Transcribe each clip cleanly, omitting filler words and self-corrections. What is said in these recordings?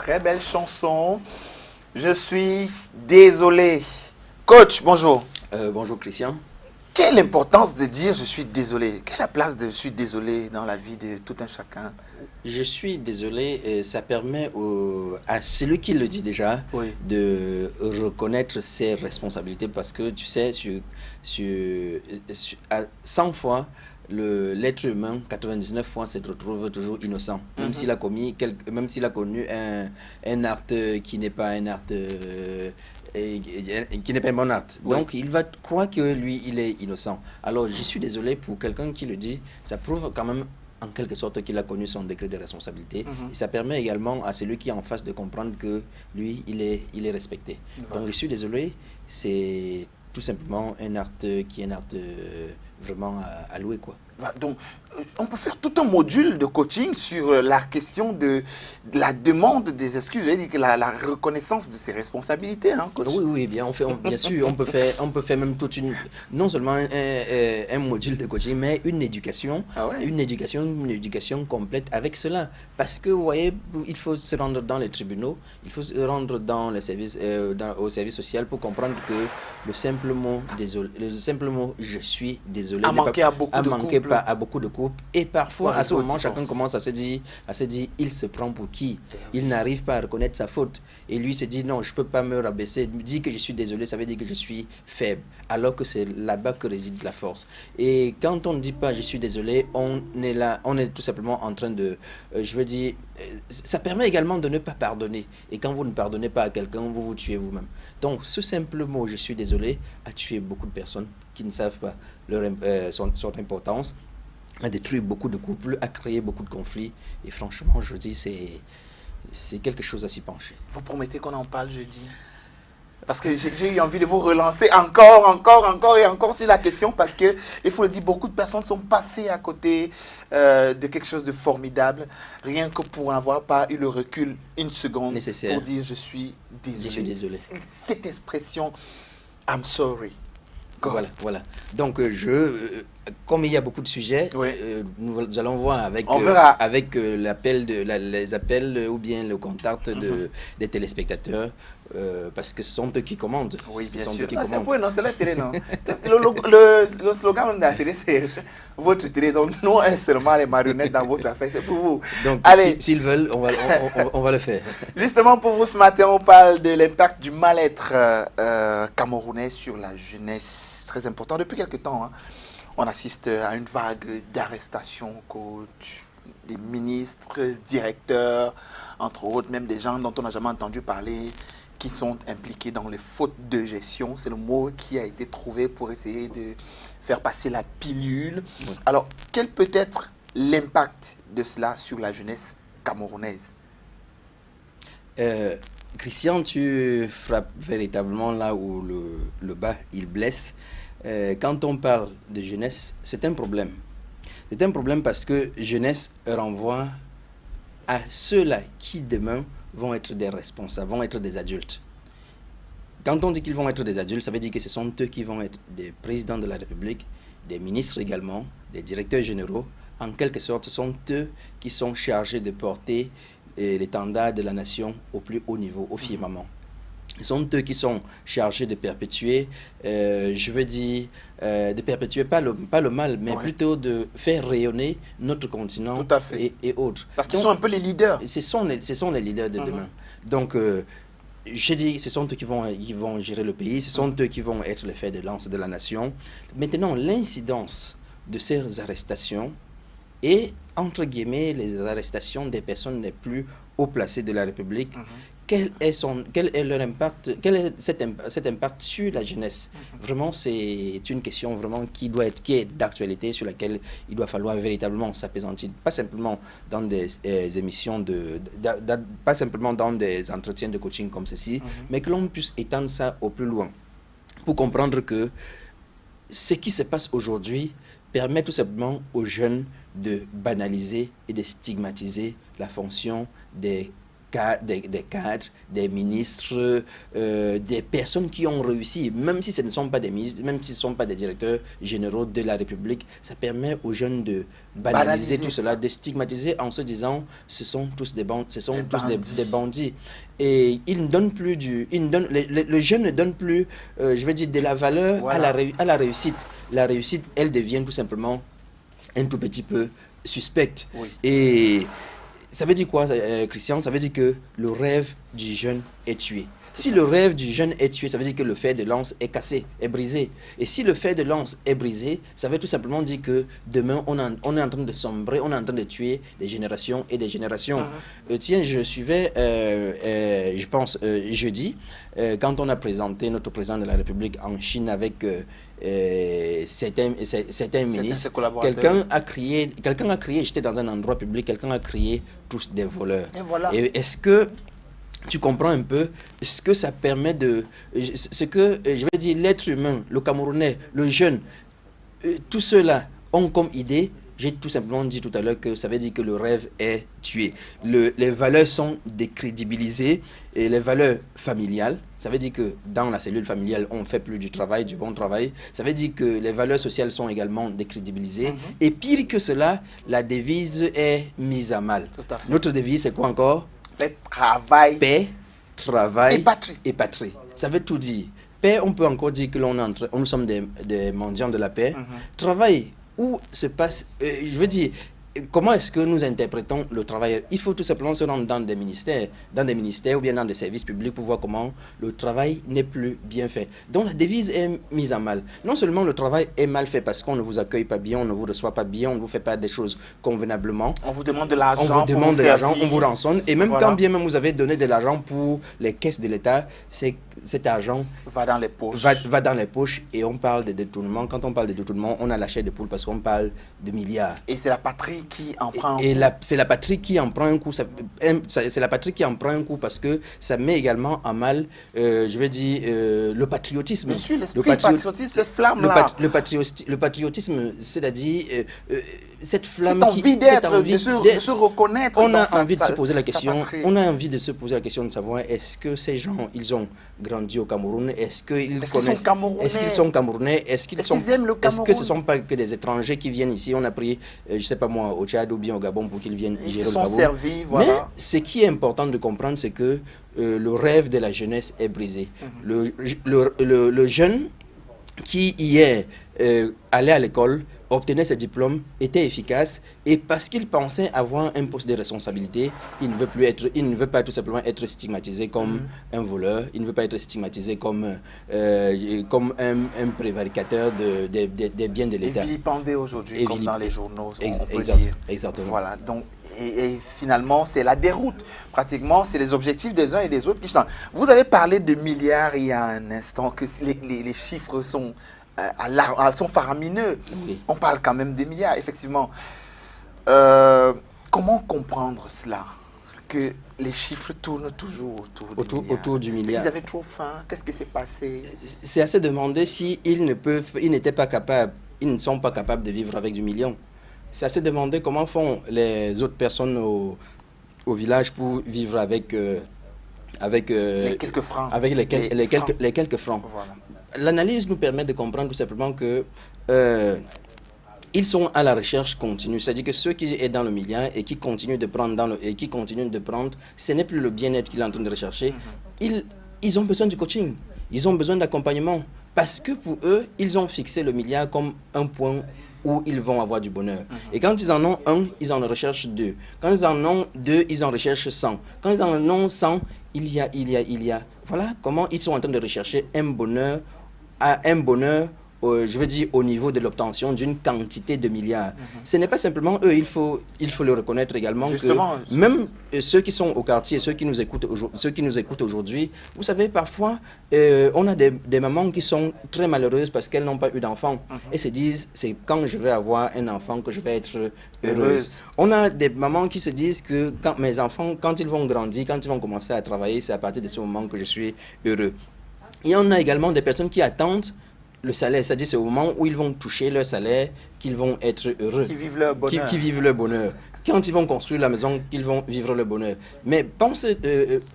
très belle chanson. Je suis désolé. Coach, bonjour. Bonjour Christian. Quelle importance de dire je suis désolé? Quelle est la place de je suis désolé dans la vie de tout un chacun? Je suis désolé, ça permet à celui qui le dit déjà Oui. de reconnaître ses responsabilités parce que tu sais, à 100 fois, l'être humain, 99 fois, se retrouve toujours innocent. Même s'il a commis, même s'il a connu un acte qui n'est pas un acte... qui n'est pas un bon acte. Oui. Donc, il va croire que lui, il est innocent. Alors, je suis désolé pour quelqu'un qui le dit, ça prouve quand même en quelque sorte qu'il a connu son degré de responsabilité. Et ça permet également à celui qui est en face de comprendre que lui, il est respecté. Donc, je suis désolé, c'est tout simplement un acte qui est un acte vraiment à louer, quoi. Donc, on peut faire tout un module de coaching sur la question de la demande des excuses, la reconnaissance de ses responsabilités, hein, coach? Oui, bien, bien sûr, on peut faire même toute non seulement un module de coaching, mais une éducation, une éducation complète avec cela. Parce que, vous voyez, il faut se rendre dans les tribunaux, il faut se rendre dans les services, au service social pour comprendre que le simple mot désolé, le simple mot je suis désolé a manqué à beaucoup de couples. Et parfois, à ce moment, chacun commence à se dire, il se prend pour qui? Il n'arrive pas à reconnaître sa faute. Et lui se dit, non, je ne peux pas me rabaisser. Dire que je suis désolé, ça veut dire que je suis faible. Alors que c'est là-bas que réside la force. Et quand on ne dit pas, je suis désolé, on est là, on est tout simplement en train de, je veux dire, ça permet également de ne pas pardonner. Et quand vous ne pardonnez pas à quelqu'un, vous vous tuez vous-même. Donc, ce simple mot, je suis désolé, a tué beaucoup de personnes qui ne savent pas son importance, a détruit beaucoup de couples, a créé beaucoup de conflits. Et franchement, je dis, c'est quelque chose à s'y pencher. Vous promettez qu'on en parle jeudi? Parce que j'ai eu envie de vous relancer encore sur la question, parce que, il faut le dire, beaucoup de personnes sont passées à côté de quelque chose de formidable, rien que pour n'avoir pas eu le recul une seconde nécessaire pour dire je suis désolé. Je suis désolé. Cette expression, I'm sorry. Voilà. Donc, comme il y a beaucoup de sujets, nous allons voir avec les appels ou bien le contact des téléspectateurs, parce que ce sont eux qui commandent. Oui, bien sûr. C'est la télé, non. Le slogan de la télé, c'est votre télé. Donc, nous, seulement les marionnettes dans votre affaire, c'est pour vous. Donc, s'ils veulent, on va le faire. Justement, pour vous, ce matin, on parle de l'impact du mal-être camerounais sur la jeunesse. Très important. Depuis quelque temps, hein, on assiste à une vague d'arrestations, coach, des ministres, directeurs, entre autres, même des gens dont on n'a jamais entendu parler, qui sont impliqués dans les fautes de gestion. C'est le mot qui a été trouvé pour essayer de faire passer la pilule. Oui. Alors, quel peut être l'impact de cela sur la jeunesse camerounaise? Christian, tu frappes véritablement là où le bas, il blesse. Quand on parle de jeunesse, c'est un problème. C'est un problème parce que jeunesse renvoie à ceux-là qui demain vont être des responsables, vont être des adultes. Quand on dit qu'ils vont être des adultes, ça veut dire que ce sont eux qui vont être des présidents de la République, des ministres également, des directeurs généraux. En quelque sorte, ce sont eux qui sont chargés de porter l'étendard de la nation au plus haut niveau, au firmament. Ce sont eux qui sont chargés de perpétuer, je veux dire, de perpétuer pas le mal, mais plutôt de faire rayonner notre continent et autres. Parce qu'ils sont un peu les leaders. Ce sont les leaders de demain. Donc, je dis, ce sont eux qui vont gérer le pays, ce sont eux qui vont être les fers de lance de la nation. Maintenant, l'incidence de ces arrestations et, entre guillemets, les arrestations des personnes les plus haut placées de la République, quel est leur impact, quel est cet impact sur la jeunesse? Vraiment, c'est une question vraiment qui est d'actualité, sur laquelle il doit falloir véritablement s'apaisantir, pas simplement dans des émissions pas simplement dans des entretiens de coaching comme ceci, mais que l'on puisse étendre ça au plus loin, pour comprendre que ce qui se passe aujourd'hui permet tout simplement aux jeunes de banaliser et de stigmatiser la fonction des des cadres, des ministres, des personnes qui ont réussi, même si ce ne sont pas des ministres, même si ce ne sont pas des directeurs généraux de la République, ça permet aux jeunes de banaliser tout cela, de stigmatiser en se disant ce sont tous des bandits, ce sont tous des bandits. Et ils ne donnent plus le jeune ne donne plus, je vais dire, de la valeur voilà. à la réussite. La réussite, elle devient tout simplement un tout petit peu suspecte. Oui. Et ça veut dire quoi, Christian? Ça veut dire que le rêve du jeune est tué. Si le rêve du jeune est tué, ça veut dire que le fer de lance est cassé, est brisé. Et si le fer de lance est brisé, ça veut tout simplement dire que demain, on est en train de sombrer, on est en train de tuer des générations et des générations. Tiens, je suivais, je pense, jeudi, quand on a présenté notre président de la République en Chine avec certains ministres, quelqu'un a crié, j'étais dans un endroit public, quelqu'un a crié tous des voleurs. Et voilà. Et est-ce que tu comprends un peu ce que ça permet de... Ce que, je vais dire, l'être humain, le Camerounais, le jeune, tous ceux-là ont comme idée, j'ai tout simplement dit tout à l'heure que ça veut dire que le rêve est tué. Les valeurs sont décrédibilisées et les valeurs familiales, ça veut dire que dans la cellule familiale, on ne fait plus du travail, du bon travail. Ça veut dire que les valeurs sociales sont également décrédibilisées. Et pire que cela, la devise est mise à mal. Notre devise, c'est quoi encore? Paix, travail et patrie. Ça veut tout dire. Paix, on peut encore dire que nous sommes des mendiants de la paix. Travail, où se passe, je veux dire, comment est-ce que nous interprétons le travail? Il faut tout simplement se rendre dans des ministères ou bien dans des services publics pour voir comment le travail n'est plus bien fait. Donc la devise est mise à mal. Non seulement le travail est mal fait parce qu'on ne vous accueille pas bien, on ne vous reçoit pas bien, on ne vous fait pas des choses convenablement. On vous demande de l'argent. On vous demande de l'argent, on vous rançonne. Et même quand bien même vous avez donné de l'argent pour les caisses de l'État, cet argent va dans les poches. Va dans les poches et on parle de détournement. Quand on parle de détournement, on a la chair de poule parce qu'on parle de milliards. Et c'est la patrie qui en prend un coup. C'est la patrie qui en prend un coup. C'est la patrie qui en prend un coup parce que ça met également à mal, je vais dire, le patriotisme. Bien sûr, l'esprit patriotisme, cette flamme-là. Le patriotisme, c'est-à-dire cette flamme cette envie d'être, de se reconnaître. On a envie de se poser la question. On a envie de se poser la question de savoir est-ce que ces gens, ils ont grandi au Cameroun? Est-ce qu'ils connaissent? Est-ce qu'ils sont Camerounais? Est-ce qu'ils aiment le Cameroun? Est-ce que ce ne sont pas que des étrangers qui viennent ici? On a pris, je ne sais pas moi, au Tchad ou bien au Gabon pour qu'ils viennent gérer le Cameroun. Ils se sont servis, voilà. Mais ce qui est important de comprendre, c'est que le rêve de la jeunesse est brisé. Le jeune qui hier allait à l'école, obtenait ses diplômes, était efficace, et parce qu'il pensait avoir un poste de responsabilité, il ne veut pas tout simplement être stigmatisé comme un voleur, il ne veut pas être stigmatisé comme un prévaricateur des biens de l'État. Et vilipendé aujourd'hui, comme dans les journaux, Exactement. Voilà, donc, et finalement, c'est la déroute. Pratiquement, c'est les objectifs des uns et des autres qui changent. Vous avez parlé de milliards il y a un instant, que les chiffres sont faramineux. Oui. On parle quand même des milliards, effectivement. Comment comprendre cela? Que les chiffres tournent toujours autour du milliard. Ils avaient trop faim. Qu'est-ce qui s'est passé? C'est à se demander si ils n'étaient pas capables, ils ne sont pas capables de vivre avec du million. C'est à se demander comment font les autres personnes au village pour vivre avec les quelques francs. Avec les quelques francs. Voilà. L'analyse nous permet de comprendre tout simplement que ils sont à la recherche continue. C'est-à-dire que ceux qui sont dans le milliard et qui continuent de prendre, ce n'est plus le bien-être qu'ils sont en train de rechercher. Ils ont besoin du coaching. Ils ont besoin d'accompagnement. Parce que pour eux, ils ont fixé le milliard comme un point où ils vont avoir du bonheur. Et quand ils en ont un, ils en recherchent deux. Quand ils en ont deux, ils en recherchent 100. Quand ils en ont 100, il y a. Voilà comment ils sont en train de rechercher un bonheur, je veux dire, au niveau de l'obtention d'une quantité de milliards. Ce n'est pas simplement eux, il faut le reconnaître également. Justement, que même ceux qui sont au quartier, ceux qui nous écoutent aujourd'hui, vous savez, parfois, on a des mamans qui sont très malheureuses parce qu'elles n'ont pas eu d'enfants. Et se disent, c'est quand je vais avoir un enfant que je vais être heureuse. On a des mamans qui se disent que quand mes enfants, quand ils vont grandir, quand ils vont commencer à travailler, c'est à partir de ce moment que je suis heureux. Et on a également des personnes qui attendent le salaire, c'est-à-dire c'est au moment où ils vont toucher leur salaire qu'ils vont être heureux. Qui vivent leur bonheur. Qui vivent leur bonheur. quand ils vont construire la maison qu'ils vont vivre le bonheur. Mais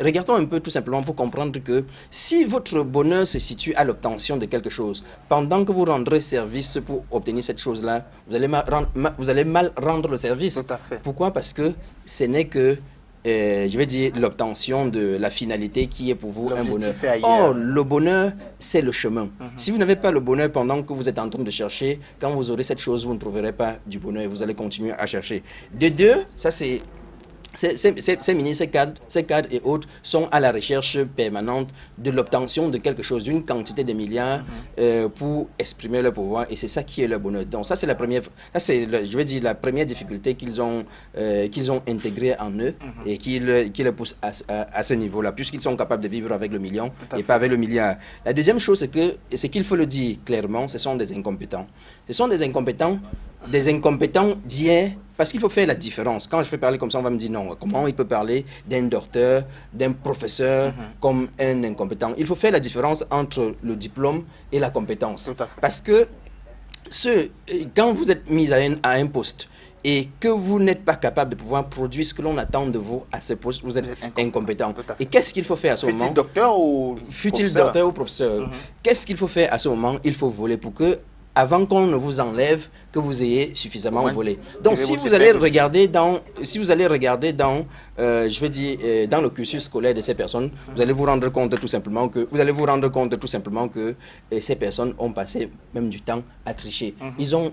regardons un peu tout simplement pour comprendre que si votre bonheur se situe à l'obtention de quelque chose, pendant que vous rendrez service pour obtenir cette chose-là, vous allez mal rendre le service. Tout à fait. Pourquoi? Parce que ce n'est que je vais dire l'obtention de la finalité qui est pour vous un bonheur. Or, le bonheur, c'est le chemin. Si vous n'avez pas le bonheur pendant que vous êtes en train de chercher, quand vous aurez cette chose, vous ne trouverez pas du bonheur et vous allez continuer à chercher. De deux, ça c'est... Ces ministres, ces cadres et autres sont à la recherche permanente de l'obtention de quelque chose, d'une quantité de milliards pour exprimer leur pouvoir, et c'est ça qui est leur bonheur. Donc ça c'est la première, je vais dire la première difficulté qu'ils ont intégrée en eux et qui les pousse à ce niveau-là, puisqu'ils sont capables de vivre avec le million et pas avec le milliard. La deuxième chose, c'est qu'il faut le dire clairement, ce sont des incompétents. Ce sont des incompétents d'hier. Parce qu'il faut faire la différence. Quand je fais parler comme ça, on va me dire non. Comment il peut parler d'un docteur, d'un professeur comme un incompétent? Il faut faire la différence entre le diplôme et la compétence. Tout à fait. Parce que quand vous êtes mis à un poste et que vous n'êtes pas capable de pouvoir produire ce que l'on attend de vous à ce poste, vous êtes incompétent. Et qu'est-ce qu'il faut faire à ce moment? Fut-il docteur ou professeur? Qu'est-ce qu'il faut faire à ce moment? Il faut voler pour que, avant qu'on ne vous enlève, que vous ayez suffisamment volé. Donc, si vous allez regarder dans, je veux dire, dans le cursus scolaire de ces personnes, vous allez vous rendre compte tout simplement que, ces personnes ont passé même du temps à tricher. Ils ont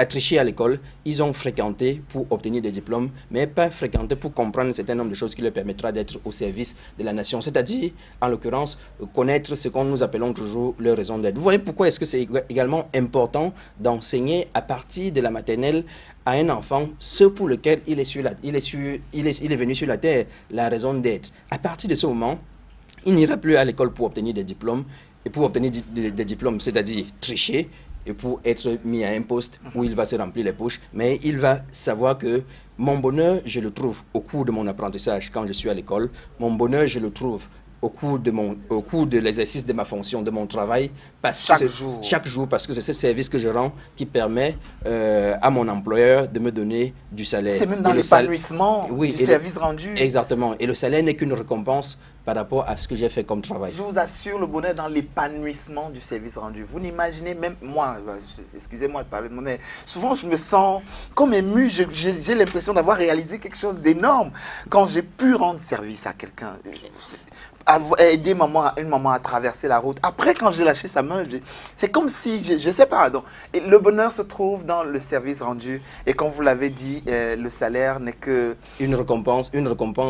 triché à l'école, ils ont fréquenté pour obtenir des diplômes, mais pas fréquenté pour comprendre un certain nombre de choses qui leur permettra d'être au service de la nation. C'est-à-dire, en l'occurrence, connaître ce qu'on nous appelons toujours leur raison d'être. Vous voyez pourquoi est-ce que c'est également important d'enseigner à partir de la maternelle à un enfant ce pour lequel il est venu sur la terre, la raison d'être. À partir de ce moment, il n'ira plus à l'école pour obtenir des diplômes, et pour obtenir des diplômes, c'est-à-dire tricher, et pour être mis à un poste où il va se remplir les poches, mais il va savoir que mon bonheur, je le trouve au cours de mon apprentissage quand je suis à l'école. Mon bonheur, je le trouve au cours de l'exercice de ma fonction, de mon travail, chaque jour, parce que c'est ce service que je rends qui permet à mon employeur de me donner du salaire. C'est même dans l'épanouissement du service rendu. Exactement. Et le salaire n'est qu'une récompense par rapport à ce que j'ai fait comme travail. Je vous assure, le bonheur dans l'épanouissement du service rendu. Vous n'imaginez même, moi, excusez-moi de parler de moi, mais souvent je me sens comme ému, j'ai l'impression d'avoir réalisé quelque chose d'énorme quand j'ai pu rendre service à quelqu'un. Aider une maman à traverser la route. Après, quand j'ai lâché sa main, c'est comme si, je ne sais pas, donc, et le bonheur se trouve dans le service rendu. Et comme vous l'avez dit, le salaire n'est que... Une récompense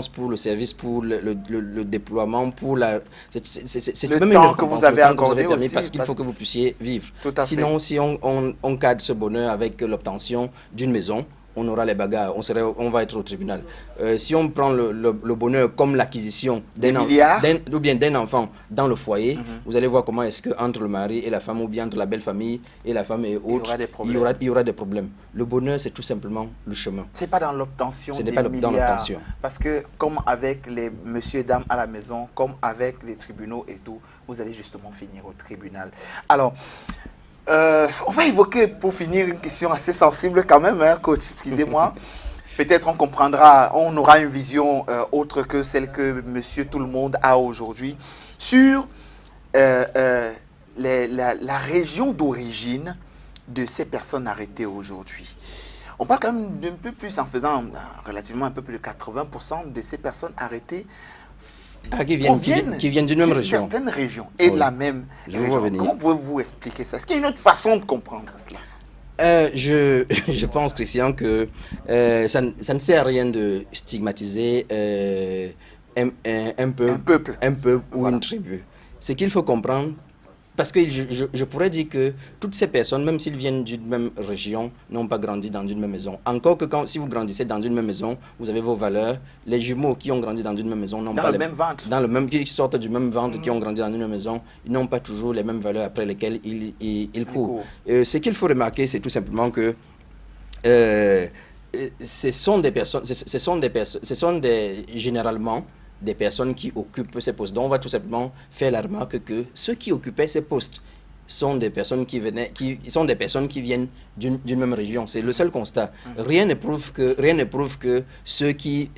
pour le service, pour le déploiement, pour la... C'est le même temps que vous avez accordé aussi. Parce qu'il faut que vous puissiez vivre. Sinon, si on cadre ce bonheur avec l'obtention d'une maison, on aura les bagarres, on va être au tribunal. Si on prend le bonheur comme l'acquisition d'un enfant dans le foyer, vous allez voir comment est-ce que entre le mari et la femme, ou bien entre la belle famille et la femme et autres, il y aura des problèmes. Le bonheur, c'est tout simplement le chemin. Ce n'est pas dans l'obtention des milliards. Ce n'est pas dans l'obtention. Parce que comme avec les messieurs et dames à la maison, comme avec les tribunaux et tout, vous allez justement finir au tribunal. Alors, on va évoquer, pour finir, une question assez sensible quand même, hein, coach, excusez-moi. Peut-être on comprendra, on aura une vision autre que celle que monsieur tout le monde a aujourd'hui sur la région d'origine de ces personnes arrêtées aujourd'hui. On parle quand même d'un peu plus, en faisant relativement un peu plus de 80% de ces personnes arrêtées qui viennent d'une même région. Certaines régions et de la même région. Comment pouvez-vous expliquer ça? Est-ce qu'il y a une autre façon de comprendre cela? Je pense, Christian, que ça ne sert à rien de stigmatiser un peuple ou une tribu. Ce qu'il faut comprendre, parce que je pourrais dire que toutes ces personnes, même s'ils viennent d'une même région, n'ont pas grandi dans une même maison. Encore que si vous grandissez dans une même maison, vous avez vos valeurs. Les jumeaux qui ont grandi dans une même maison n'ont pas le même ventre. Qui sortent du même ventre, qui ont grandi dans une même maison, ils n'ont pas toujours les mêmes valeurs après lesquelles ils courent. Ce qu'il faut remarquer, c'est tout simplement que ce sont généralement des personnes qui occupent ces postes. Donc, on va tout simplement faire la remarque que ceux qui occupaient ces postes sont des personnes qui viennent d'une même région. C'est le seul constat. Rien ne prouve que ceux qui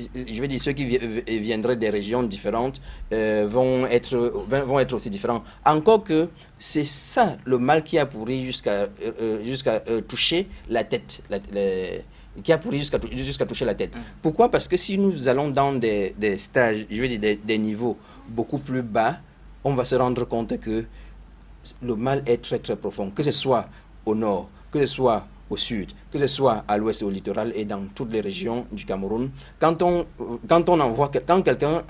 viendraient des régions différentes vont être aussi différents. Encore que c'est ça le mal qui a pourri jusqu'à toucher la tête. Qui a pourri jusqu'à toucher la tête. Pourquoi? Parce que si nous allons dans des stages, des niveaux beaucoup plus bas, on va se rendre compte que le mal est très très profond, que ce soit au nord, que ce soit au sud, que ce soit à l'ouest et au littoral et dans toutes les régions du Cameroun. Quand quelqu'un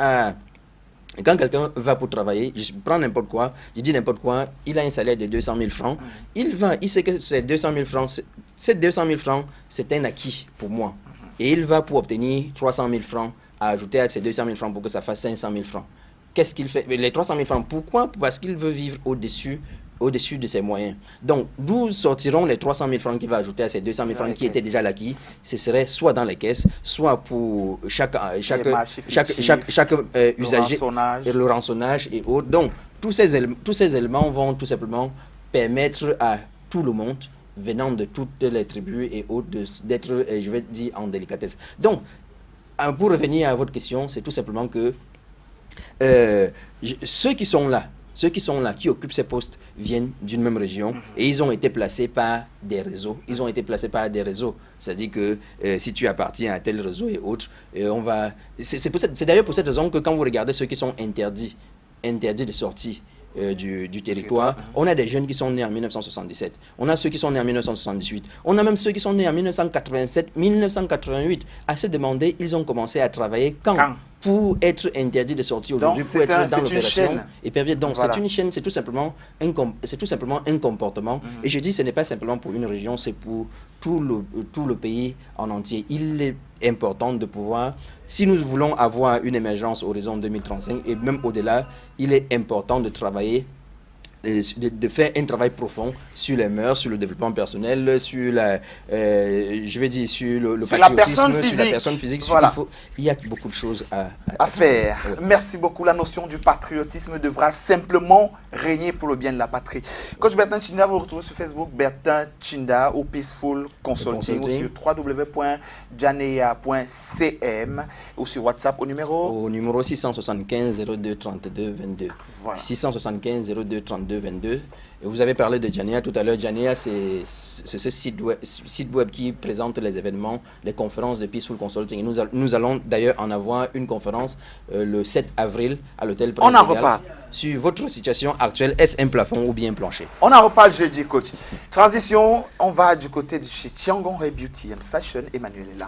va pour travailler, je prends n'importe quoi, je dis n'importe quoi, il a un salaire de 200 000 francs, il sait que ces 200 000 francs, c'est un acquis pour moi. Et il va pour obtenir 300 000 francs, à ajouter à ces 200 000 francs pour que ça fasse 500 000 francs. Qu'est-ce qu'il fait? Les 300 000 francs, pourquoi? Parce qu'il veut vivre au-dessus de ses moyens. Donc, d'où sortiront les 300 000 francs qu'il va ajouter à ces 200 000 francs qui étaient déjà l'acquis? Ce serait soit dans les caisses, soit pour chaque usager, le rançonnage et autres. Donc, tous ces éléments vont tout simplement permettre à tout le monde, venant de toutes les tribus et autres, d'être, je vais dire, en délicatesse. Donc, pour revenir à votre question, c'est tout simplement que ceux qui sont là, qui occupent ces postes, viennent d'une même région et ils ont été placés par des réseaux. C'est-à-dire que si tu appartiens à tel réseau et autres, c'est d'ailleurs pour cette raison que quand vous regardez ceux qui sont interdits de sortie du territoire, on a des jeunes qui sont nés en 1977, on a ceux qui sont nés en 1978, on a même ceux qui sont nés en 1987, 1988. À se demander, ils ont commencé à travailler quand pour être interdits de sortir aujourd'hui, pour être dans l'opération épervier. Donc c'est une chaîne, c'est tout simplement un comportement. Et je dis, ce n'est pas simplement pour une région, c'est pour tout le pays en entier. Il est important de pouvoir, si nous voulons avoir une émergence horizon 2035 et même au-delà, il est important de travailler, de faire un travail profond sur les mœurs, sur le développement personnel, sur sur le patriotisme, sur la personne physique. Voilà. Il y a beaucoup de choses à faire. Merci beaucoup. La notion du patriotisme devra simplement régner pour le bien de la patrie. Coach Bertin Tchinda, vous le retrouvez sur Facebook, Bertin Tchinda ou Peaceful Consulting, ou sur www.janea.cm ou sur WhatsApp au numéro 675 02 32 22. Voilà. 675 02 32 22. Et vous avez parlé de Janea tout à l'heure. Janea, c'est ce site web qui présente les événements, les conférences de Peaceful Consulting. Et nous allons d'ailleurs en avoir une conférence le 7 avril à l'hôtel Prince. On en reparle. Sur votre situation actuelle, est-ce un plafond ou bien un plancher? On en reparle jeudi, coach. Transition, on va du côté de chez Tiangon Ray Beauty and Fashion. Emmanuel est là.